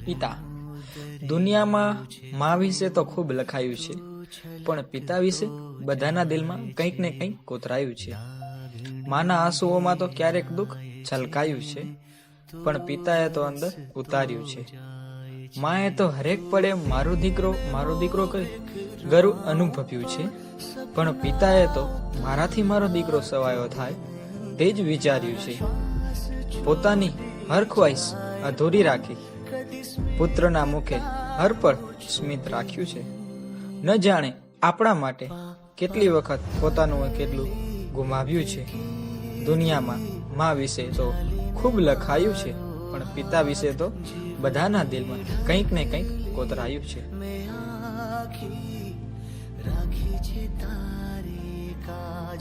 પિતા. દુનિયામાં મા વિશે તો ખૂબ લખાયું છે, પણ પિતા વિશે બધાના દિલમાં કંઈક ને કંઈક કોતરાયું છે. માના આંસુઓમાં તો ક્યારેક દુઃખ છલકાયું છે, પણ પિતાએ તો અંદર ઉતાર્યું છે. માએ તો હરેક પળે મારો દીકરો કરી ગર્વ અનુભવ્યું છે, પણ પિતાએ તો મારો દીકરો સવાયો થાય તે જ વિચાર્યું છે. પોતાની હર ખ્વાઈશ અધૂરી રાખી પુત્રના મુખે હર પળ સ્મિત રાખ્યું છે. ન જાણે આપણા માટે કેટલી વખત પોતાનું કેટલું ગુમાવ્યું છે. દુનિયામાં મા વિશે તો ખૂબ લખાયું છે, પણ પિતા વિશે તો બધાના દિલમાં કંઈક ને કંઈક કોતરાયું છે. રાખી છે તારી કાજ